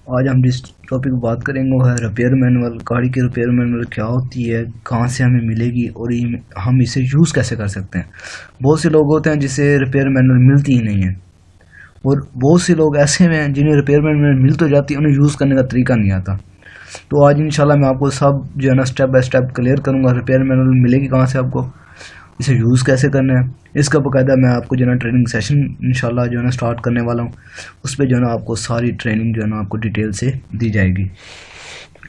आज हम जिस टॉपिक बात करेंगे वो है रिपेयर मैनुअल। गाड़ी की रिपेयर मैनुअल क्या होती है, कहाँ से हमें मिलेगी और हम इसे यूज़ कैसे कर सकते हैं। बहुत से लोग होते हैं जिसे रिपेयर मैनुअल मिलती ही नहीं है, और बहुत से लोग ऐसे में हैं जिन्हें रिपेयर मैनुअल मिल तो जाती है, उन्हें यूज़ करने का तरीका नहीं आता। तो आज इंशाल्लाह मैं आपको सब जो है ना स्टेप बाय स्टेप क्लियर करूँगा। रिपेयर मैनुअल मिलेगी कहाँ से, आपको इसे यूज़ कैसे करना है, इसका बाकायदा मैं आपको जो है ना ट्रेनिंग सेशन इंशाल्लाह जो है ना स्टार्ट करने वाला हूँ। उस पर जो है ना आपको सारी ट्रेनिंग जो है ना आपको डिटेल से दी जाएगी।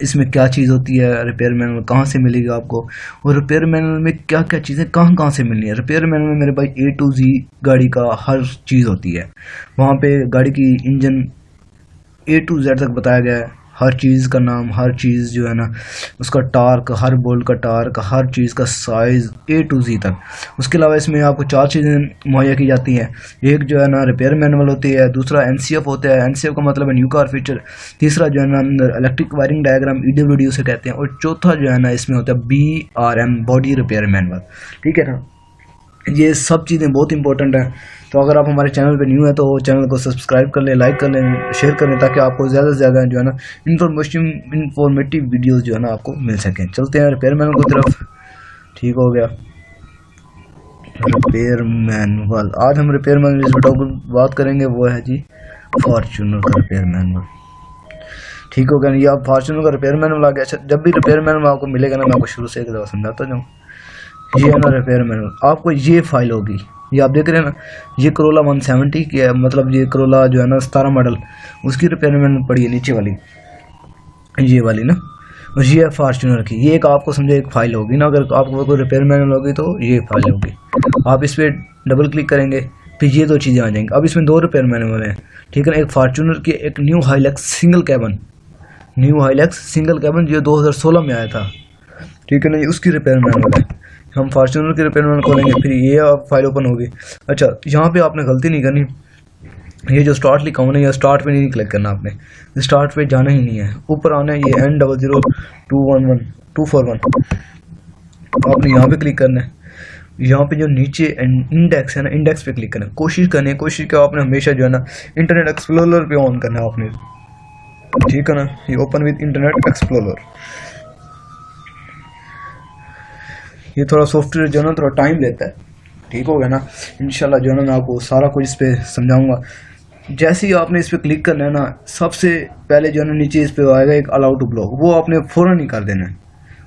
इसमें क्या चीज़ होती है, रिपेयर मैनुअल कहाँ से मिलेगी आपको, और रिपेयर मैनुअल में क्या क्या चीज़ें कहाँ कहाँ से मिलनी है। रिपेयर मैनुअल में मेरे भाई A to Z गाड़ी का हर चीज़ होती है। वहाँ पे गाड़ी की इंजन A to Z तक बताया गया है, हर चीज़ का नाम, हर चीज़ जो है ना उसका टार्क, हर बोल्ट का टार्क, हर चीज़ का साइज़ A to Z तक। उसके अलावा इसमें आपको 4 चीज़ें मुहैया की जाती हैं। एक जो है ना रिपेयर मैनुअल होती है, दूसरा NCF होता है, NCF का मतलब है न्यू कार फीचर, तीसरा जो है ना अंदर इलेक्ट्रिक वायरिंग डायग्राम EWD उसे कहते हैं, और चौथा जो है ना इसमें होता है BRM बॉडी रिपेयर मैनुअल। ठीक है ना, ये सब चीज़ें बहुत इंपॉर्टेंट हैं। तो अगर आप हमारे चैनल पे न्यू है तो चैनल को सब्सक्राइब कर लें, लाइक कर लें, शेयर कर लें, ताकि आपको ज़्यादा से ज़्यादा जो है ना इंफॉर्मेटिव वीडियोस जो है ना आपको मिल सकें। चलते हैं रिपेयर मैनुअल की तरफ। ठीक हो गया, रिपेयर मैनुअल। आज हम रिपेयर मैनुअल जिस वीडियो पर बात करेंगे वो है जी फॉर्च्यूनर का रिपेयर मैनुअल। ठीक हो गया, ये आप फॉर्च्यूनर का रिपेयर मैनुअल आ गया। अच्छा, जब भी रिपेयर मैनुअल आपको मिलेगा ना, मैं आपको शुरू से एक दफ़ा समझाता जाऊँ। ये है ना रिपेयर मैनुअल, आपको ये फाइल होगी, ये आप देख रहे हैं ना, ये करोला 170 की है, मतलब ये करोला जो है ना 17 मॉडल, उसकी रिपेयर मैनुअल पड़ी है नीचे वाली, ये वाली ना। और ये है फॉर्च्यूनर की, ये एक आपको समझे एक फाइल होगी ना, अगर आपको कोई रिपेयर मैनुअल होगी तो ये फाइल होगी। आप इस पर डबल क्लिक करेंगे, फिर ये 2 चीज़ें आ जाएंगी। अब इसमें 2 रिपेयर मैनुअल हैं, ठीक है ना, एक फॉर्च्यूनर की, एक new Hilux single cabin, new Hilux single cabin जो 2016 में आया था। ठीक है ना, ये उसकी रिपेयर मैनुअल है। हम फॉर्च्यूनर की रिपेयर मैनुअल खोलेंगे, फिर ये फाइल ओपन होगी। अच्छा, यहाँ पे आपने गलती नहीं करनी, ये जो स्टार्ट लिखा होना है, या स्टार्ट पे नहीं क्लिक करना, आपने स्टार्ट पे जाना ही नहीं है, ऊपर आना है ये N00211 आपने यहाँ पे क्लिक करना है। यहाँ पे जो नीचे इंडेक्स है ना, इंडेक्स पे क्लिक करना है। कोशिश क्या आपने हमेशा जो है ना इंटरनेट एक्सप्लोरर पे ऑन करना है आपने। ठीक है ना, ये ओपन विद इंटरनेट एक्सप्लोरर। ये थोड़ा सॉफ्टवेयर जो है ना थोड़ा टाइम लेता है। ठीक हो गया ना, इंशाल्लाह जो है ना मैं आपको सारा कुछ इस पर समझाऊंगा। जैसे ही आपने इस पर क्लिक करना है ना, सबसे पहले जो है ना नीचे इस पर आएगा एक अलाउ टू ब्लॉक, वो आपने फ़ौरन ही कर देना है,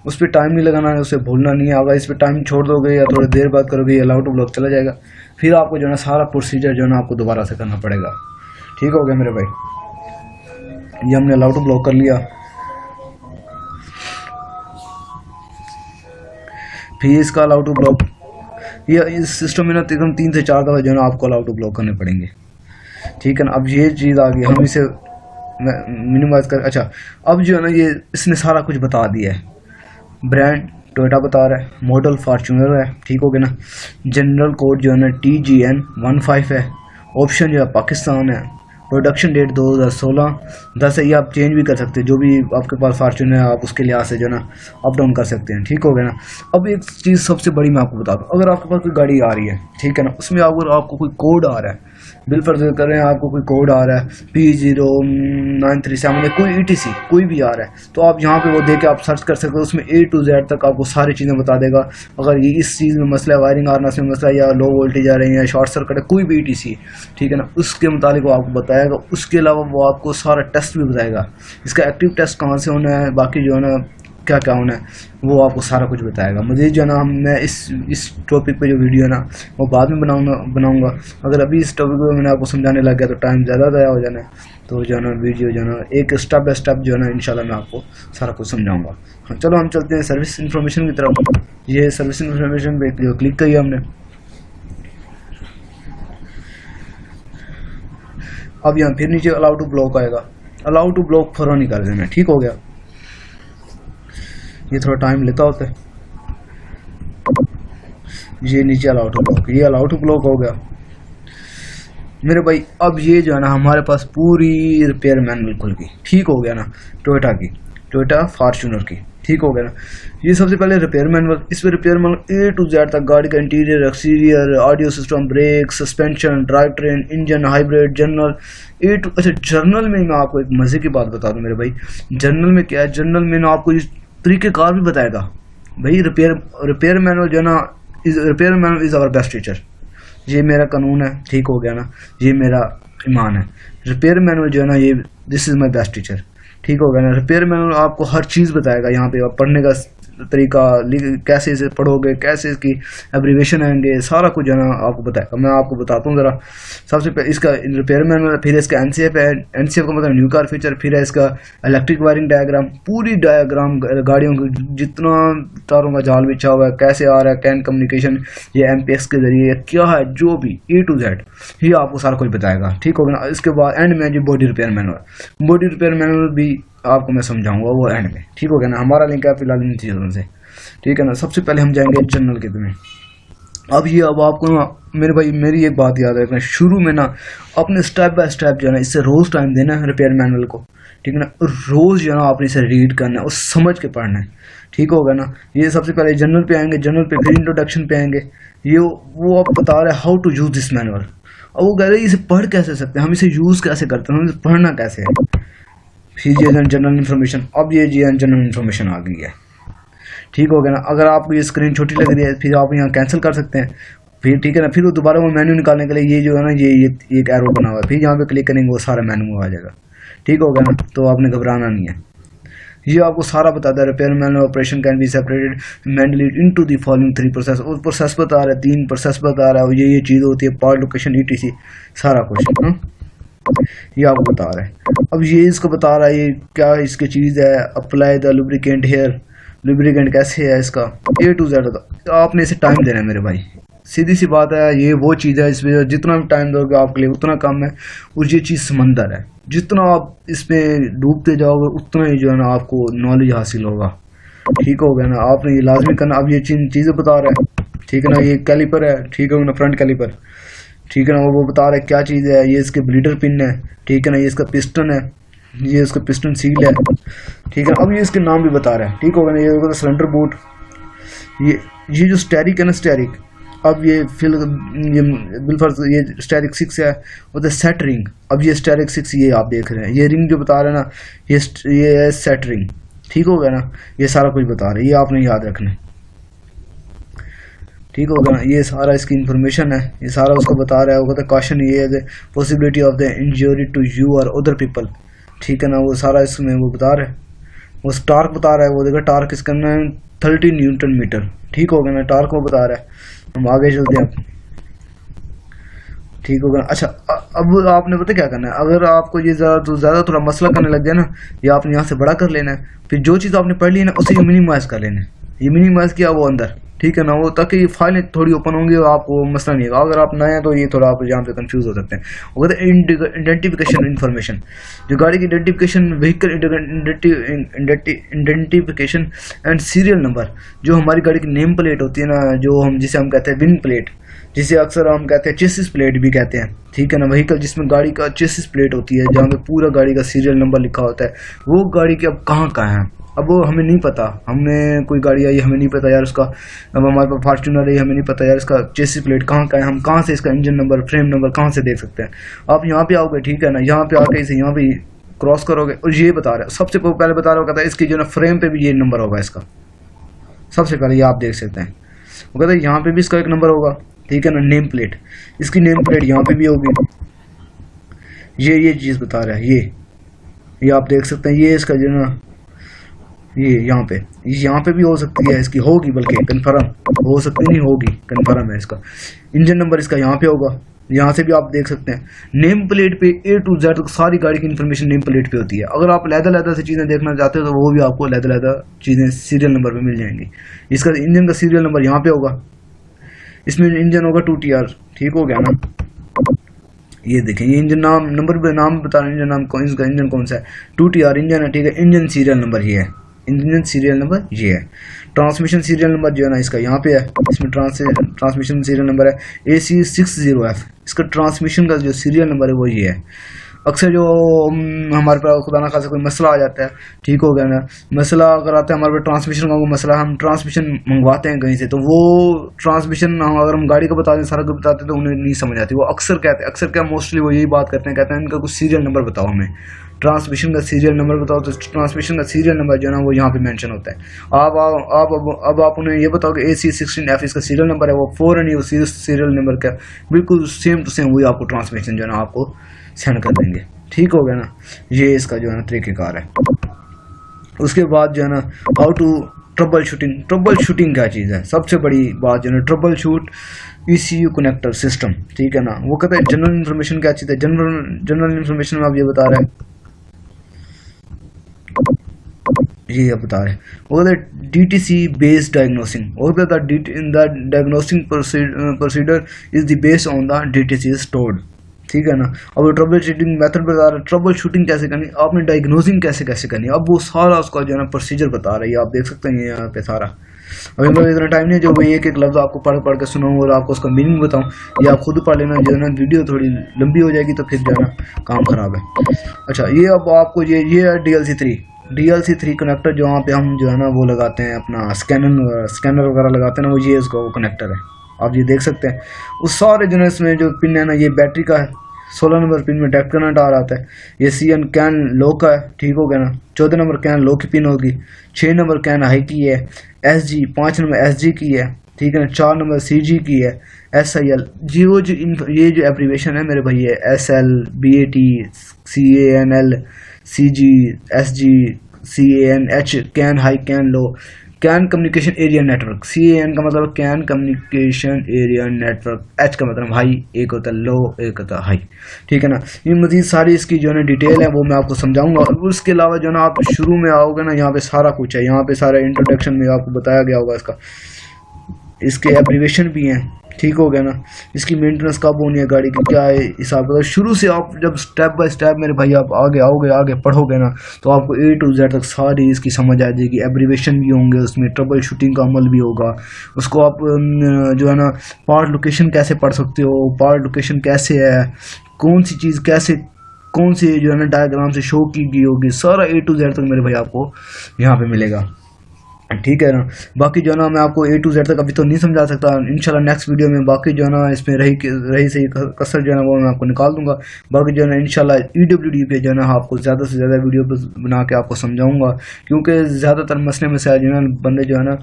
उस पर टाइम नहीं लगाना है, उसे भूलना नहीं है। अगर इस पर टाइम छोड़ दोगे या थोड़ी देर बाद करोगे, अलाउ टू ब्लॉक चला जाएगा, फिर आपको जो है ना सारा प्रोसीजर जो है ना आपको दोबारा से करना पड़ेगा। ठीक हो गया मेरे भाई, ये हमने अलाउ टू ब्लॉक कर लिया। फिर इसका अलाउ टू ब्लॉक, ये इस सिस्टम में ना तकरीबन 3 से 4 दफ़ा जो है ना आपको अलाउ टू ब्लॉक करने पड़ेंगे। ठीक है ना, अब ये चीज़ आ गई, हम इसे मिनिमाइज कर। अच्छा, अब जो है ना ये इसने सारा कुछ बता दिया है। ब्रांड टोयोटा बता रहा है, मॉडल फॉर्च्यूनर है। ठीक हो गया ना, जनरल कोड जो है ना TGN15 है, ऑप्शन जो है पाकिस्तान है, प्रोडक्शन डेट 2016 10 है। ये आप चेंज भी कर सकते हैं, जो भी आपके पास फॉर्च्यूनर है आप उसके लिहाज से जो है ना अप डाउन कर सकते हैं। ठीक हो गया ना। अब एक चीज़ सबसे बड़ी मैं आपको बता दूँ, अगर आपके पास कोई गाड़ी आ रही है, ठीक है ना, उसमें अगर आपको कोई कोड आ रहा है, बिल फर्ज कर रहे हैं आपको कोई कोड आ रहा है P0937 या कोई ETC कोई भी आ रहा है, तो आप यहाँ पे वो दे के आप सर्च कर सकते हो, उसमें A to Z तक आपको सारी चीज़ें बता देगा। अगर ये इस चीज़ में मसला है, वायरिंग हार्नेस में मसला, या लो वोल्टेज आ रही है, या शॉर्ट सर्किट है, कोई भी ETC, ठीक है ना, उसके मुताबिक वो आपको बताएगा। उसके अलावा वो आपको सारा टेस्ट भी बताएगा, इसका एक्टिव टेस्ट कहाँ से होना है, बाकी जो है ना क्या क्या होना है, वो आपको सारा कुछ बताएगा। मुझे जो है ना मैं इस टॉपिक पे जो वीडियो है ना वो बाद में बनाऊंगा। अगर अभी इस टॉपिक पे मैंने आपको समझाने लग गया तो टाइम ज़्यादा ज़ाया हो जाना है। तो जो है ना वीडियो जो है ना एक स्टेप बाय स्टेप जो है ना इंशाल्लाह मैं आपको सारा कुछ समझाऊंगा। हाँ, चलो हम चलते हैं सर्विस इन्फॉर्मेशन की तरफ। ये सर्विस इन्फॉर्मेशन पे जो क्लिक करी हमने, अब यहाँ फिर नीचे अलाउ टू ब्लॉक आएगा, अलाउ टू ब्लॉक फ़ौरन ही कर देना। ठीक हो गया, ये थोड़ा टाइम लेता होता है। ये नीचे अलाउ टू ब्लॉक, ये अलाउ टू ब्लॉक हो गया मेरे भाई। अब ये जो है ना हमारे पास पूरी रिपेयर मैनुअल खुल गई। ठीक हो गया ना, टोयोटा की, टोयोटा फॉर्च्यूनर की। ठीक हो गया ना। ये सबसे पहले रिपेयर मैनुअल, इस पे repair manual A to Z तक, गाड़ी का interior, exterior, audio system, brake, suspension, drive train, engine, hybrid, general अच्छा जर्नल में मैं आपको एक मजे की बात बता दूं मेरे भाई, जर्नल में क्या है, जर्नल में ना आपको इस तरीक़ेकार भी बताएगा भाई। रिपेयर मैनुअल जो है ना, repair manual is our best teacher. ये मेरा कानून है, ठीक हो गया ना, ये मेरा ईमान है। रिपेयर मैनुअल जो है ना, ये this is my best teacher, ठीक हो गया ना। रिपेयर मैनुअल आपको हर चीज़ बताएगा, यहाँ पे आप पढ़ने का तरीका, कैसे इसे पढ़ोगे, कैसे इसकी एब्रीवेशन आएंगे, सारा कुछ जो है ना आपको बताएगा। मैं आपको बताता हूँ ज़रा। सबसे पहले इसका रिपेयर मैनुअल, फिर इसका एनसीएफ है, एनसीएफ का मतलब न्यू कार फीचर, फिर है इसका इलेक्ट्रिक वायरिंग डायग्राम, पूरी डायग्राम गाड़ियों की, जितना तारों का जाल बिछा हुआ है, कैसे आ रहा है, कैन कम्युनिकेशन, ये एमपीएक्स के जरिए क्या है, जो भी A to Z ये आपको सारा कुछ बताएगा, ठीक होगा ना। इसके बाद एंड में जो body repair manual, body repair manual भी आपको मैं समझाऊंगा वो एंड में, ठीक हो गया ना। हमारा लिंक है फिलहाल इन चीज़ों से, ठीक है ना। सबसे पहले हम जाएंगे जर्नल के में। अब आपको ना मेरे भाई मेरी एक बात याद रखना, शुरू में ना अपने स्टेप बाय स्टेप जो है ना, इससे रोज़ टाइम देना है रिपेयर मैनुअल को, ठीक है ना। रोज़ जो है ना आपने इसे रीड करना है और समझ के पढ़ना है, ठीक होगा ना। ये सबसे पहले जर्नल पे आएंगे, जर्नल पे फिर इंट्रोडक्शन पे आएंगे। ये वो आप बता रहे हैं how to use this manual, और वो कह रहे हैं इसे पढ़ कैसे सकते हैं, हम इसे यूज़ कैसे करते हैं, हम इसे पढ़ना कैसे है। फिर ये जनरल इन्फॉर्मेशन, अब ये जी जनरल इन्फॉर्मेशन आ गई है, ठीक हो गया ना। अगर आपको ये स्क्रीन छोटी लग रही है फिर आप यहाँ कैंसिल कर सकते हैं, फिर ठीक है ना। फिर वो दोबारा वो मेन्यू निकालने के लिए ये जो है ना ये एक एरो बना हुआ है, फिर यहाँ पे क्लिक करेंगे वो सारा मेन्यू आ जाएगा, ठीक हो गया ना। तो आपने घबराना नहीं है, ये आपको सारा बताता है। Repair manual operation can be separated manually into the following 3 process, और प्रोसेस बता रहा है, 3 प्रोसेस बता रहा है, ये चीज़ होती है, पार्ट लोकेशन ETC सारा कुछ ये आपको बता रहा है। अब ये इसको बता रहा है ये क्या इसकी चीज़ है, apply the lubricant here, lubricant कैसे है इसका, A to Z आपने इसे टाइम देना है मेरे भाई, सीधी सी बात है। ये वो चीज़ है इसमें जितना भी टाइम दोगे आपके लिए उतना कम है, और ये चीज़ समंदर है, जितना आप इसमें डूबते जाओगे उतना ही जो है ना आपको नॉलेज हासिल होगा, ठीक हो गया ना। आपने ये लाजमी करना। अब ये चीज़ें बता रहा है, ठीक है ना। ये कैलिपर है, ठीक है ना, फ्रंट कैलिपर, ठीक है ना। वो बता रहा है क्या चीज़ है, ये इसके ब्लीडर पिन है, ठीक है ना। ये इसका पिस्टन है, ये इसका पिस्टन सील है, ठीक है। अब ये इसके नाम भी बता रहा है, ठीक होगा ना। ये होगा सिलेंडर बूट, ये जो स्टेरिक है ना, स्टेरिक, अब ये बिलफर्ज ये स्टेरिक 6 है, और सेट रिंग, अब ये स्टेरिक 6 ये आप देख रहे हैं, ये रिंग जो बता रहे हैं ना, ये है सेट रिंग, ठीक हो गया ना। ये सारा कुछ बता रहे हैं, ये आपने याद रखना है, ठीक होगा ना। ये सारा इसकी इन्फॉर्मेशन है, ये सारा उसको बता रहा है। वो कहता है क्वेश्चन ये है possibility of the injury to you और अदर पीपल, ठीक है ना। वो सारा इसमें वो बता रहा है, वो टार्क बता रहा है, वो देखा टार्क इसका ना 30 न्यूटन मीटर, ठीक हो गया ना। टार्क वो बता रहा है। हम आगे चलते हैं, ठीक होगा। अच्छा अब आपने पता क्या करना है, अगर आपको ये ज़्यादा थोड़ा मसला करने लग जाए ना, या आपने यहाँ से बड़ा कर लेना है, फिर जो चीज़ आपने पढ़ ली ना उसे मिनिमाइज कर लेना है। ये मिनिमाइज किया वो अंदर, ठीक है ना, वो ताकि ये फाइलें थोड़ी ओपन होंगी और आपको मसला नहीं होगा। अगर आप नए हैं तो ये थोड़ा आप यहाँ पे कंफ्यूज हो सकते हैं। वो कहते हैं आइडेंटिफिकेशन इन्फॉर्मेशन, जो गाड़ी की identification, vehicle identification and serial number, जो हमारी गाड़ी की नेम प्लेट होती है ना, जो हम जिसे हम कहते हैं विन प्लेट, जिसे अक्सर हम कहते हैं चेसिस प्लेट भी कहते हैं, ठीक है ना। व्हीकल जिसमें गाड़ी का चेसिस प्लेट होती है, जहाँ पे पूरा गाड़ी का सीरियल नंबर लिखा होता है, वो गाड़ी के अब कहाँ है, अब वो हमें नहीं पता। हमने कोई गाड़ी आई, हमें नहीं पता यार उसका, अब हमारे पास फॉर्च्यूनर है, हमें नहीं पता यार इसका चेसिस प्लेट कहाँ का है, हम कहाँ से इसका इंजन नंबर, फ्रेम नंबर कहाँ से देख सकते हैं। आप यहाँ पे आओगे, ठीक है ना, यहाँ पे आके इसे यहाँ पे क्रॉस करोगे और ये बता रहा है, सबसे पहले बता रहा होगा इसकी जो ना फ्रेम पे भी ये नंबर होगा इसका, सबसे पहले ये आप देख सकते हैं। वो कहता है यहाँ पे भी इसका एक नंबर होगा, ठीक है ना। नेम प्लेट, इसकी नेम प्लेट यहाँ पे भी होगी, ये चीज़ बता रहा है, ये आप देख सकते हैं। ये इसका जो ना ये यहाँ पे भी हो सकती है, इसकी होगी, बल्कि कन्फर्म हो सकती नहीं होगी, कन्फर्म है इसका। इंजन नंबर इसका यहाँ पे होगा, यहाँ से भी आप देख सकते हैं। नेम प्लेट पे A to Z सारी गाड़ी की इन्फॉर्मेशन नेम प्लेट पे होती है। अगर आप लहदा से चीज़ें देखना चाहते हो तो वो भी आपको लहदा चीज़ें सीरियल नंबर पे मिल जाएंगी। इसका इंजन का सीरियल नंबर यहाँ पे होगा, इसमें इंजन होगा 2TR, ठीक हो गया ना। ये देखें, ये इंजन नंबर बता रहे हैं, इंजन नाम कौन, इसका इंजन कौन सा है, 2TR इंजन है, ठीक है। इंजन सीरियल नंबर ये है, इंजन सीरियल नंबर ये है। ट्रांसमिशन सीरियल नंबर जो है ना इसका यहाँ पे है, इसमें ट्रांसमिशन सीरियल नंबर है AC60F, इसका ट्रांसमिशन का जो सीरियल नंबर है वो ये है। अक्सर जो हमारे पास खुदा ना खासा कोई मसला आ जाता है, ठीक हो गया ना, मसला अगर आता है हमारे पास ट्रांसमिशन का कोई मसला, हम ट्रांसमिशन मंगवाते हैं कहीं से, तो वो ट्रांसमिशन अगर हम गाड़ी का बताते हैं, सारा कुछ बताते हैं, तो उन्हें नहीं समझ आती। वो अक्सर कहते हैं, अक्सर क्या मोस्टली वो यही बात करते हैं, कहते हैं इनका कुछ सीरियल नंबर बताओ हमें, ट्रांसमिशन का सीरियल नंबर बताओ। तो ट्रांसमिशन का सीरियल नंबर जो है ना वो यहाँ पे मेंशन होता है। अब आप उन्हें ये बताओ कि AC16F इसका सीरियल नंबर है, वो फ़ौरन ही उसी सीरियल नंबर का बिल्कुल सेम टू सेम वही आपको ट्रांसमिशन जो है ना आपको सेंड कर देंगे, ठीक हो गया ना। ये इसका जो है ना तरीक़ेकार है। उसके बाद जो है ना how to trouble shooting. Trouble shooting क्या चीज़ है, सबसे बड़ी बात जो है ना trouble shoot ECU connector system, ठीक है ना। वो कहते हैं जनरल इन्फॉर्मेशन क्या चीज़ है, जनरल इन्फॉर्मेशन में आप ये बता रहे हैं, ये अब बता रहे हैं वो कहते DTC बेस्ड डायग्नोसिंग, और the diagnosing procedure is the based on the DTC stored, ठीक है ना। अब ट्रबल शूटिंग मेथड बता रहा है, ट्रबल शूटिंग कैसे करनी, आपने डायग्नोसिंग कैसे करनी, अब वो सारा उसका जो है ना प्रोसीजर बता रही है, आप देख सकते हैं यहाँ पे सारा। अभी मेरे इतना टाइम नहीं जो मैं एक एक लफ्ज़ आपको पढ़ के सुनाऊँ और आपको उसका मीनिंग बताऊँ, ये आप खुद पढ़ लेना, जो है ना वीडियो थोड़ी लंबी हो जाएगी तो फिर जो है ना काम ख़राब है। अच्छा, ये अब आपको ये है DLC3 कनेक्टर, जो वहाँ पे हम जो है ना वो लगाते हैं अपना स्कैनर वगैरह लगाते हैं ना, वो ये इसका वो कनेक्टर है, आप ये देख सकते हैं। उस सारे जो है इसमें जो पिन है ना, ये बैटरी का है, 16 नंबर पिन में डायरेक्ट करंट आ रहा है। ये CN कैन लो का है, ठीक हो गया ना। 14 नंबर कैन लो की पिन होगी, 6 नंबर कैन हाई की है, SG 5 नंबर SG की है, ठीक है ना। 4 नंबर CG की है, SIL जी, वो जो ये जो एब्रीवेशन है मेरे भाई है SL BAT CANL CG SG CANH can high can low, can communication area network, CAN का मतलब can communication area network, H का मतलब हाई, एक होता है लो, एक होता है हाई, ठीक है ना। ये मजीद सारी इसकी जो है ना डिटेल है वो मैं आपको समझाऊंगा। और उसके अलावा जो है ना आप शुरू में आओगे ना, यहाँ पे सारा कुछ है, यहाँ पे सारा इंट्रोडक्शन में आपको बताया गया होगा इसका, इसके एब्रीवेशन भी हैं, ठीक हो गया ना। इसकी मेंटेनेंस कब होनी है गाड़ी की, क्या है हिसाब का। शुरू से आप जब स्टेप बाय स्टेप मेरे भाई आप आगे पढ़ोगे ना, तो आपको A to Z तक सारी इसकी समझ आ जाएगी। एब्रीवेशन भी होंगे उसमें, ट्रबल शूटिंग का अमल भी होगा। उसको आप जो है ना पार्ट लोकेशन कैसे पढ़ सकते हो, पार्ट लोकेशन कैसे है, कौन सी चीज़ कैसे, कौन सी जो है ना डायग्राम से शो की गई होगी, सारा A to Z तक मेरे भाई आपको यहाँ पे मिलेगा, ठीक है ना। बाकी जो है ना मैं आपको A to Z तक अभी तो नहीं समझा सकता, इंशाल्लाह नेक्स्ट वीडियो में बाकी जो है ना इसमें रही सही कसर जो है ना वो मैं आपको निकाल दूंगा। बाकी जो है ना इंशाल्लाह EWD पे जो है ना आपको ज़्यादा से ज़्यादा वीडियो बना के आपको समझाऊंगा, क्योंकि ज़्यादातर मसले में से जो है ना बंदे जो है ना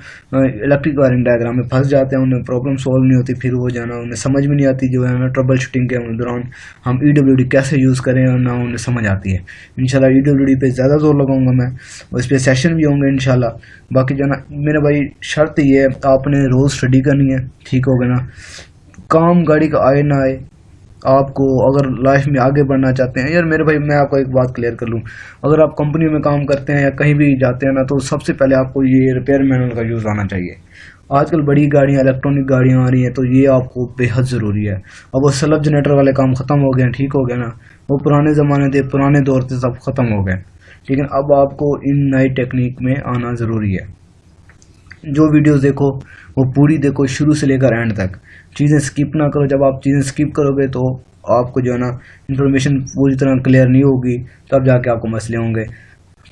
इलेक्ट्रिक वायरिंग डायग्राम में फंस जाते हैं, उन्हें प्रॉब्लम सॉल्व नहीं होती, फिर वो जो है ना उन्हें समझ में नहीं आती जो है ना ट्रबल शूटिंग के दौरान हम EWD कैसे यूज़ करें, और ना उन्हें समझ आती है। इंशाल्लाह EWD पे ज़्यादा जोर लगाऊंगा मैं, और इस पर सेशन भी होंगे इंशाल्लाह। बाकी जो ना मेरे भाई शर्त ये है, आपने रोज़ स्टडी करनी है, ठीक हो गया ना। काम गाड़ी का आए ना आए, आपको अगर लाइफ में आगे बढ़ना चाहते हैं, यार मेरे भाई मैं आपको एक बात क्लियर कर लूँ, अगर आप कंपनी में काम करते हैं या कहीं भी जाते हैं ना, तो सबसे पहले आपको ये रिपेयर मैनुअल का यूज़ आना चाहिए। आजकल बड़ी गाड़ियाँ इलेक्ट्रॉनिक गाड़ियाँ आ रही हैं, तो ये आपको बेहद ज़रूरी है। अब वो स्लग जनरेटर वाले काम ख़त्म हो गए हैं, ठीक हो गया ना। वो पुराने ज़माने थे, पुराने दौर से सब ख़त्म हो गए, लेकिन अब आपको इन नई टेक्निक में आना ज़रूरी है। जो वीडियोस देखो वो पूरी देखो शुरू से लेकर एंड तक, चीज़ें स्किप ना करो। जब आप चीज़ें स्किप करोगे तो आपको जो है ना इन्फॉर्मेशन पूरी तरह क्लियर नहीं होगी, तब जाके आपको मसले होंगे।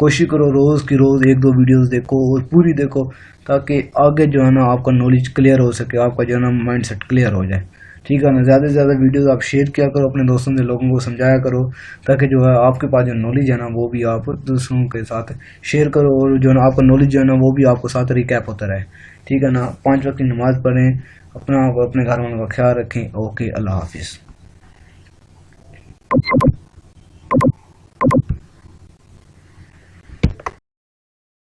कोशिश करो रोज़ की रोज़ 1-2 वीडियोस देखो और पूरी देखो, ताकि आगे जो है ना आपका नॉलेज क्लियर हो सके, आपका जो है ना माइंड सेट क्लियर हो जाए, ठीक है ना। ज़्यादा से ज़्यादा वीडियोस आप शेयर किया करो अपने दोस्तों से, लोगों को समझाया करो, ताकि जो है आपके पास जो नॉलेज है ना वो भी आप दूसरों के साथ शेयर करो, और जो है ना आपका नॉलेज जो है ना वो भी आपको साथ रिकैप होता रहे, ठीक है ना। 5 वक्त की नमाज़ पढ़ें, अपने घर वालों का ख्याल रखें। ओके, अल्लाह हाफिज़।